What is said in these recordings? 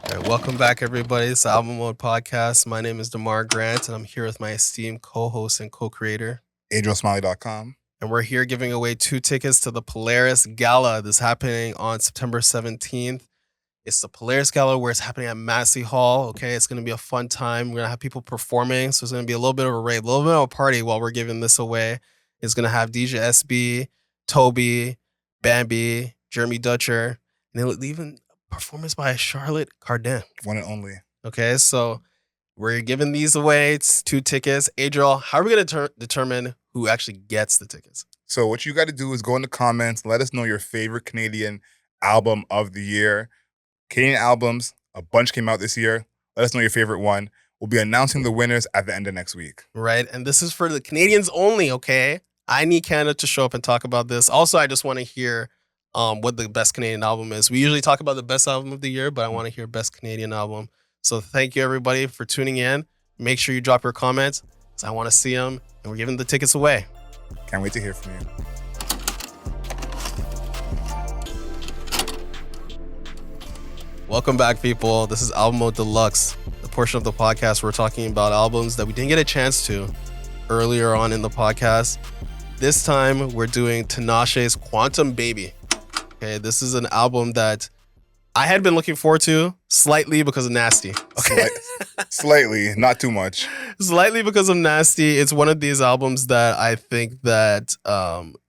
All right, welcome back, everybody. It's the Album Mode Podcast. My name is Démar Grant, and I'm here with my esteemed co-host and co-creator, AdrielSmiley.com. and we're here giving away 2 tickets to the Polaris Gala. This is happening on September 17th. It's the Polaris Gala where it's happening at Massey Hall. Okay, it's going to be a fun time. We're going to have people performing, so it's going to be a little bit of a rave, a little bit of a party while we're giving this away. It's going to have DJ SB, Toby, Bambi, Jeremy Dutcher, and it'll even performance by Charlotte Cardin. One and only. Okay, so we're giving these away. It's 2 tickets. Adriel, how are we going to determine who actually gets the tickets? So what you got to do is go in the comments, let us know your favorite Canadian album of the year. Canadian albums, a bunch came out this year. Let us know your favorite one. We'll be announcing the winners at the end of next week. Right, and this is for the Canadians only, okay? I need Canada to show up and talk about this. Also, I just want to hear what the best Canadian album is. We usually talk about the best album of the year, but I want to hear best Canadian album. So thank you, everybody, for tuning in. Make sure you drop your comments, because I want to see them, and we're giving the tickets away. Can't wait to hear from you. Welcome back, people. This is Album Mode Deluxe, the portion of the podcast where we're talking about albums that we didn't get a chance to earlier on in the podcast. This time, we're doing Tinashe's Quantum Baby. Okay, this is an album that I had been looking forward to slightly because of Nasty. Okay? Slightly, not too much. Slightly because of Nasty. It's one of these albums that I think that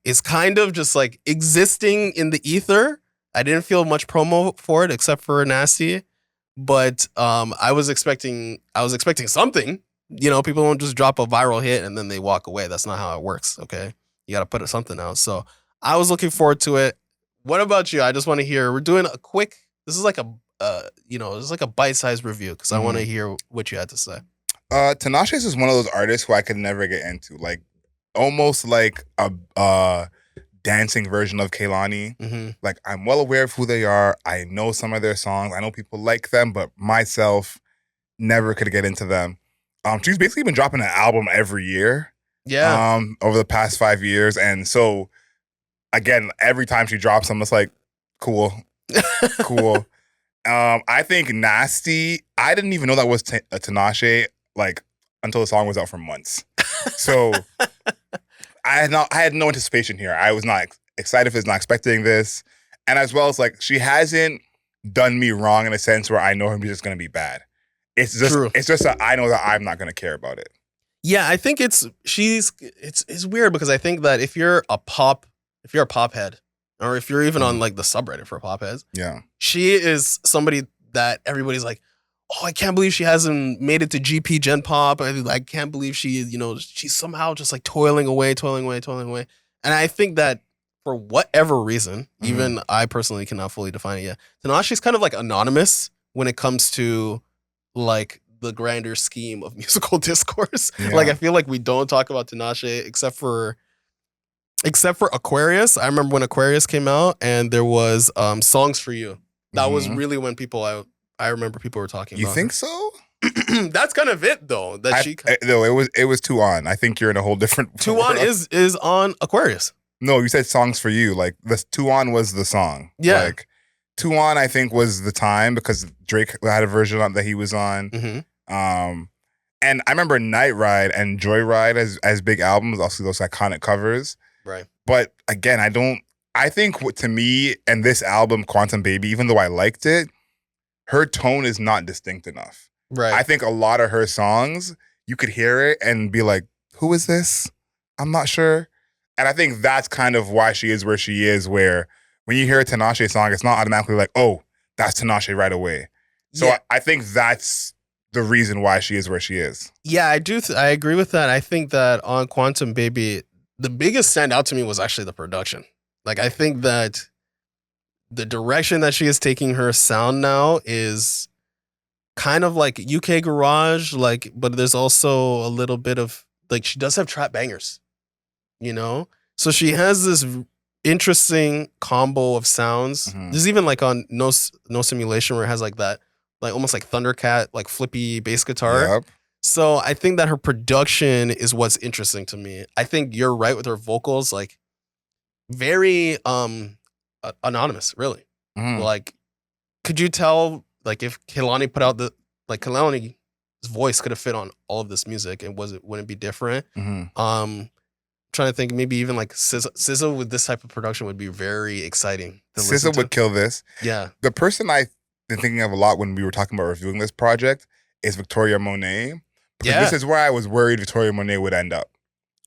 is kind of just like existing in the ether. I didn't feel much promo for it except for Nasty, but I was expecting something. You know, people don't just drop a viral hit and then they walk away. That's not how it works. Okay, you got to put something out. So I was looking forward to it. What about you? I just want to hear. We're doing a quick. This is like a it's like a bite-sized review because I want to hear what you had to say. Tinashe is one of those artists who I could never get into, like almost like a dancing version of Kehlani. Mm-hmm. Like, I'm well aware of who they are. I know some of their songs. I know people like them, but myself never could get into them. She's basically been dropping an album every year. Yeah. Over the past 5 years. And so, again, every time she drops them, it's like, cool. Cool. I think Nasty, I didn't even know that was Tinashe, like, until the song was out for months. So I had no anticipation here. I was not excited for this, not expecting this. And as well as, like, she hasn't done me wrong in a sense where I know her music's going to be bad. It's just that I know that I'm not going to care about it. Yeah, I think it's weird because I think that if you're a pop head, or if you're even on like the subreddit for pop heads, yeah, she is somebody that everybody's like, oh, I can't believe she hasn't made it to GP Gen Pop. I can't believe she's somehow just like toiling away. And I think that for whatever reason, even I personally cannot fully define it yet, Tinashe's kind of like anonymous when it comes to like the grander scheme of musical discourse. Yeah. Like, I feel like we don't talk about Tinashe except for Aquarius. I remember when Aquarius came out and there was Songs for You. That was really when I remember people were talking about. You think so? That's kind of it though. No, it was Two On. I think you're in a whole different. Two On is on Aquarius. No, you said Songs for You. Like, the Two On was the song. Yeah. Like, Two On, I think, was the time because Drake had a version that he was on. Mm-hmm. And I remember Night Ride and Joyride as big albums, also those iconic covers. Right. But again, I think to me, and this album, Quantum Baby, even though I liked it, her tone is not distinct enough. Right. I think a lot of her songs, you could hear it and be like, who is this? I'm not sure. And I think that's kind of why she is where she is, where when you hear a Tinashe song, it's not automatically like, oh, that's Tinashe right away. So yeah. I think that's the reason why she is where she is. Yeah, I do. I agree with that. I think that on Quantum Baby, the biggest standout to me was actually the production. Like, I think that the direction that she is taking her sound now is kind of like UK garage, like, but there's also a little bit of, like, she does have trap bangers, you know? So she has this interesting combo of sounds. Mm-hmm. There's even like on No Simulation where it has like that, like almost like Thundercat, like flippy bass guitar. Yep. So I think that her production is what's interesting to me. I think you're right with her vocals, like very anonymous, really. Mm. Like, could you tell like if Kehlani put out Kehlani's voice could have fit on all of this music and wouldn't be different. Trying to think, maybe even like SZA with this type of production would be very exciting. SZA would kill this. Yeah. The person I've been thinking of a lot when we were talking about reviewing this project is Victoria Monet. Because this is where I was worried Victoria Monet would end up.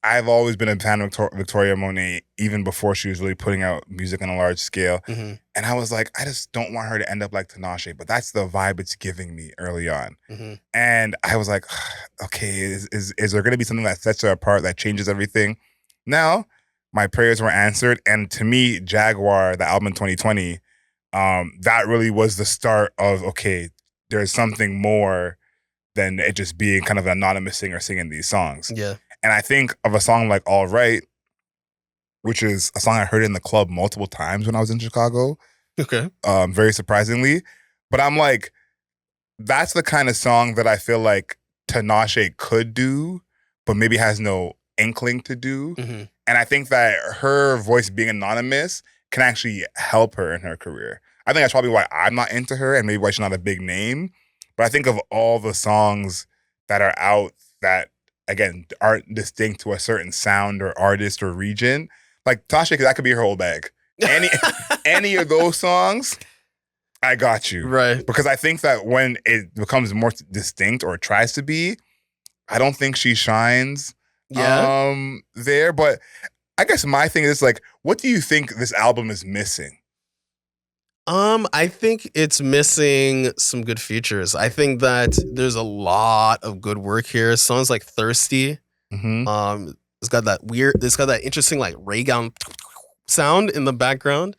I've always been a fan of Victoria Monet, even before she was really putting out music on a large scale. And I was like, I just don't want her to end up like Tinashe, but that's the vibe it's giving me early on. And I was like, okay, is there going to be something that sets her apart, that changes everything? Now, my prayers were answered. And to me, Jaguar, the album in 2020, that really was the start of, okay, there's something more than it just being kind of an anonymous singer singing these songs. Yeah. And I think of a song like All Right, which is a song I heard in the club multiple times when I was in Chicago. Okay. Very surprisingly. But I'm like, that's the kind of song that I feel like Tinashe could do, but maybe has no inkling to do. And I think that her voice being anonymous can actually help her in her career. I think that's probably why I'm not into her and maybe why she's not a big name. But I think of all the songs that are out that, again, aren't distinct to a certain sound or artist or region, like Tinashe, that could be her whole bag. Any of those songs, I got you. Right. Because I think that when it becomes more distinct or tries to be, I don't think she shines there. But I guess my thing is like, what do you think this album is missing? I think it's missing some good features. I think that there's a lot of good work here. Songs like Thirsty. It's got that interesting like ray gun sound in the background.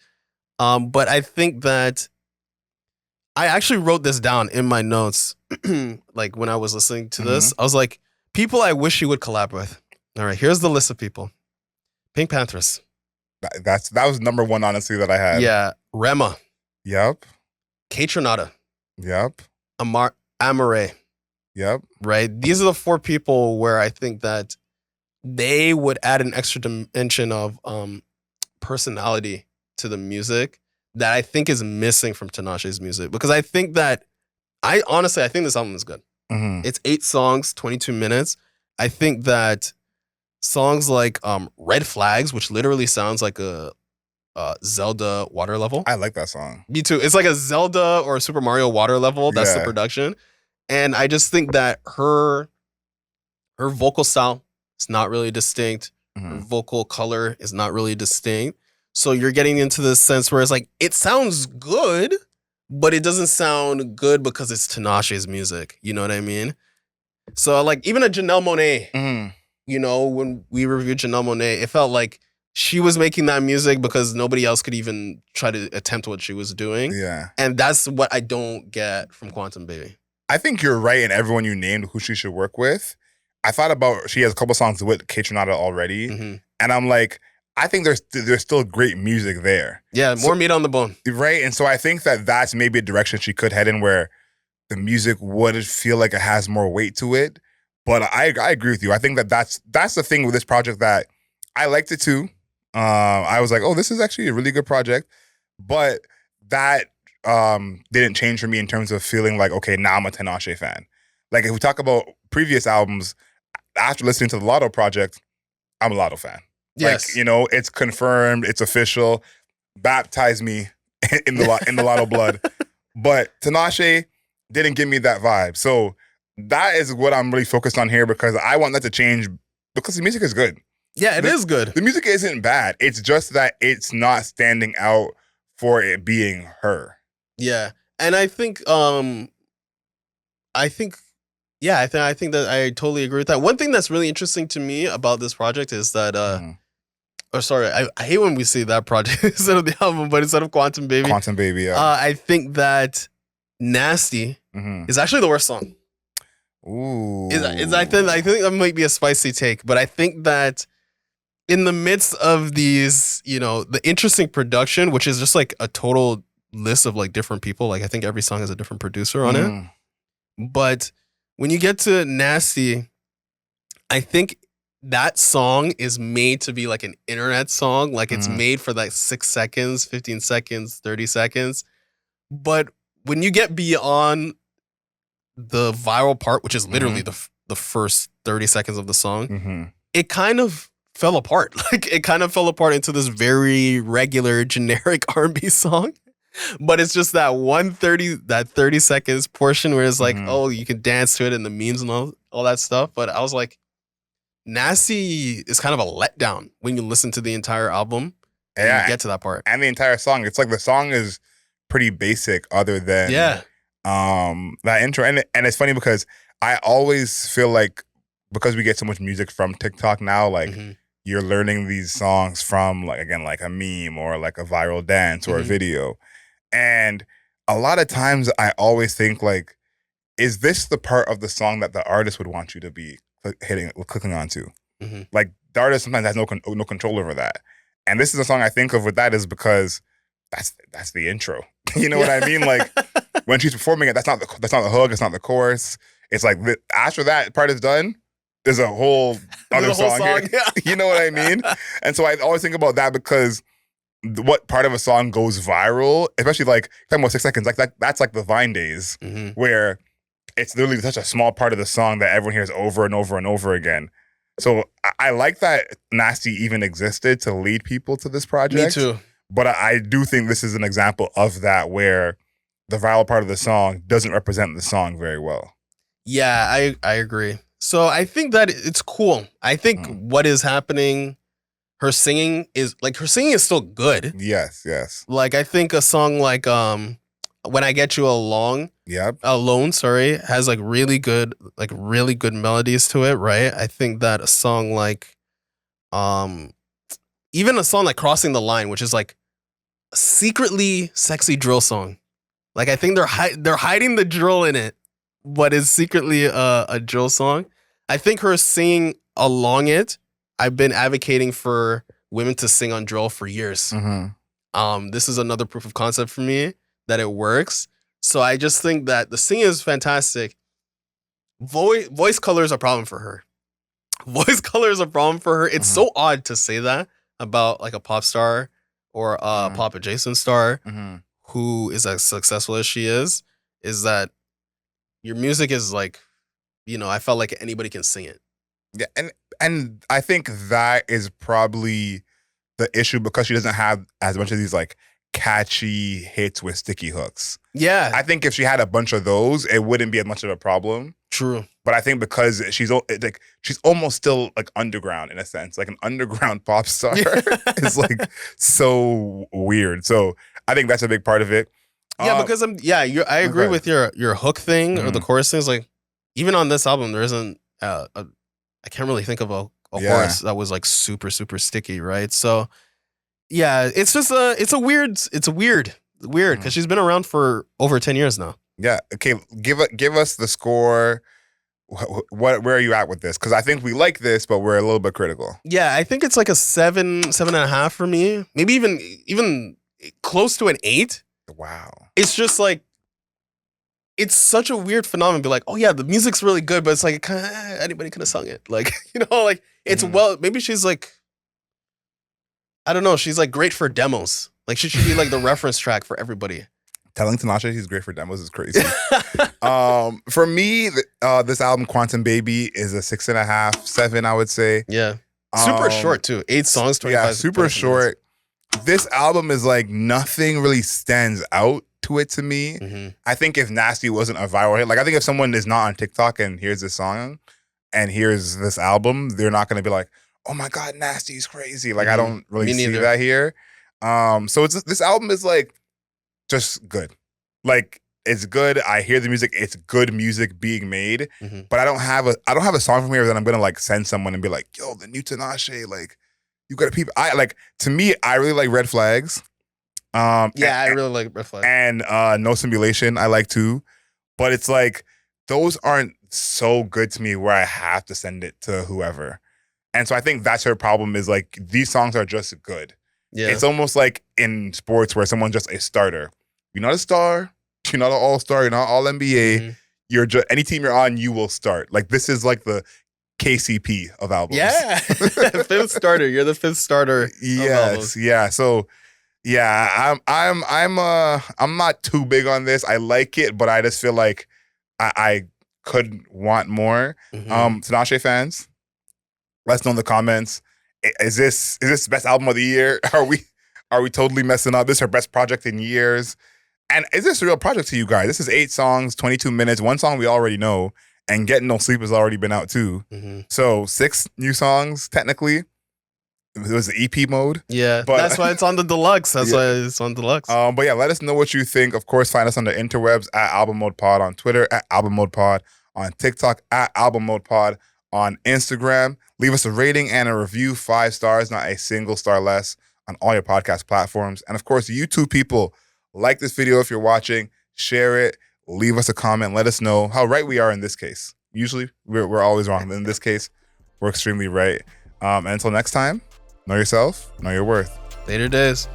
But I think that I actually wrote this down in my notes, like when I was listening to this. I was like, people I wish you would collab with. All right, here's the list of people. Pink Panthers. That was number one, honestly, that I had. Yeah. Rema. Yep. K-Tronada. Yep. Amare. Yep. Right? These are the four people where I think that they would add an extra dimension of personality to the music that I think is missing from Tinashe's music. Because I think that, I think this album is good. It's 8 songs, 22 minutes. I think that songs like Red Flags, which literally sounds like a Zelda water level. I like that song. Me too. It's like a Zelda or a Super Mario water level. That's the production. And I just think that her vocal style is not really distinct. Her vocal color is not really distinct. So you're getting into this sense where it's like, it sounds good, but it doesn't sound good because it's Tinashe's music. You know what I mean? So like even a Janelle Monáe, you know, when we reviewed Janelle Monáe, it felt like she was making that music because nobody else could even try to attempt what she was doing. Yeah. And that's what I don't get from Quantum Baby. I think you're right in everyone you named who she should work with. I thought about, she has a couple songs with K-Tronada already. And I'm like, I think there's still great music there. Yeah, more meat on the bone. Right? And so I think that that's maybe a direction she could head in where the music would feel like it has more weight to it. But I agree with you. I think that that's the thing with this project that I liked it too. I was like, oh, this is actually a really good project. But that didn't change for me in terms of feeling like, okay, now I'm a Tinashe fan. Like if we talk about previous albums, after listening to the Lotto Project, I'm a Lotto fan. Yes. Like, you know, it's confirmed, it's official. Baptize me in the Lotto blood. But Tinashe didn't give me that vibe. So that is what I'm really focused on here because I want that to change because the music is good. Yeah, it is good. The music isn't bad. It's just that it's not standing out for it being her. Yeah. And I think that I totally agree with that. One thing that's really interesting to me about this project is that I hate when we say that project instead of the album, but instead of Quantum Baby. Quantum Baby, yeah. I think that Nasty is actually the worst song. Ooh. I think that might be a spicy take, but I think that in the midst of these, you know, the interesting production, which is just like a total list of like different people, like I think every song has a different producer on it. But when you get to Nasty, I think that song is made to be like an internet song. Like it's made for like 6 seconds, 15 seconds, 30 seconds. But when you get beyond the viral part, which is literally the first 30 seconds of the song, it kind of fell apart. Like it kind of fell apart into this very regular, generic R&B song. But it's just that 30 seconds portion where it's like, oh, you can dance to it and the memes and all that stuff. But I was like, Nasty is kind of a letdown when you listen to the entire album and you get to that part. And the entire song. It's like the song is pretty basic other than that intro. And it's funny because I always feel like because we get so much music from TikTok now, like you're learning these songs from like a meme or like a viral dance or a video. And a lot of times I always think like, is this the part of the song that the artist would want you to be clicking onto? Like the artist sometimes has no control over that. And this is a song I think of with that is because that's the intro. You know what I mean? Like when she's performing it, that's not the hook, it's not the chorus. It's like after that part is done, there's a whole other song here. You know what I mean? And so I always think about that because what part of a song goes viral, especially like talking about 6 seconds, like that's like the Vine days where it's literally such a small part of the song that everyone hears over and over and over again. So I like that Nasty even existed to lead people to this project. Me too. But I do think this is an example of that where the viral part of the song doesn't represent the song very well. Yeah, I agree. So I think that it's cool. I think what is happening, her singing is still good. Yes. Like I think a song like When I Get You Alone, has like really good melodies to it, right? I think that a song like even a song like Crossing the Line, which is like a secretly sexy drill song. Like I think they're hiding the drill in it, but it's secretly a drill song. I think her singing along it, I've been advocating for women to sing on drill for years. This is another proof of concept for me that it works. So I just think that the singing is fantastic. Voice color is a problem for her. It's so odd to say that about like a pop star or a pop adjacent star who is as successful as she is that your music is like, I felt like anybody can sing it. Yeah, and I think that is probably the issue because she doesn't have as much of these like catchy hits with sticky hooks. Yeah. I think if she had a bunch of those, it wouldn't be as much of a problem. True. But I think because she's almost still like underground in a sense, like an underground pop star is like so weird. So I think that's a big part of it. Yeah, because I agree with your hook thing or the chorus things. Like even on this album, there isn't I can't really think of a chorus that was like super, super sticky, right? So yeah, it's just it's weird because she's been around for over 10 years now. Yeah. Okay. Give us the score. Where are you at with this? Because I think we like this, but we're a little bit critical. Yeah, I think it's like a 7.5 for me. Maybe even close to an 8. Wow. It's just like, it's such a weird phenomenon. Be like, oh yeah, the music's really good, but it's like anybody could have sung it. Like, like it's maybe she's like, I don't know. She's like great for demos. Like she should be like the reference track for everybody. Telling Tinashe he's great for demos is crazy. For me, this album, Quantum Baby, is a 6.5, 7, I would say. Yeah. Super short too. 8 songs, 25. Yeah, super short. This album is like nothing really stands out to it to me. I think if Nasty wasn't a viral hit, like I think if someone is not on TikTok and hears this song and hears this album, they're not going to be like, oh my God, Nasty's crazy. Like I don't really see that here. So this album is like just good. Like it's good. I hear the music. It's good music being made. But I don't have a song from here that I'm gonna like send someone and be like, yo, the new Tinashe, like you gotta peep. To me, I really like Red Flags. I really like Red Flags. And No Simulation, I like too. But it's like those aren't so good to me where I have to send it to whoever. And so I think that's her problem is like these songs are just good. Yeah. It's almost like in sports where someone's just a starter. You're not a star. You're not an all-star. You're not all NBA. You're just any team you're on, you will start. Like this is like the KCP of albums. Yeah. Fifth starter. You're the fifth starter. Yes. Yeah. So Yeah, I'm not too big on this. I like it, but I just feel like I could want more. Tinashe fans, let us know in the comments. Is this the best album of the year? Are we totally messing up? This is her best project in years. And is this a real project to you guys? This is 8 songs, 22 minutes. One song we already know, and Getting No Sleep has already been out too. So 6 new songs technically. It was the EP mode. Yeah, but that's why it's on the deluxe. That's why it's on deluxe. But yeah, let us know what you think. Of course, find us on the interwebs at Album Mode Pod on Twitter, at Album Mode Pod on TikTok, at Album Mode Pod on Instagram. Leave us a rating and a review, 5 stars, not a single star less, on all your podcast platforms. And of course, YouTube people, like this video if you're watching, share it, leave us a comment, let us know how right we are in this case. Usually, we're always wrong, but in this case, we're extremely right. And until next time, know yourself, know your worth. Later days.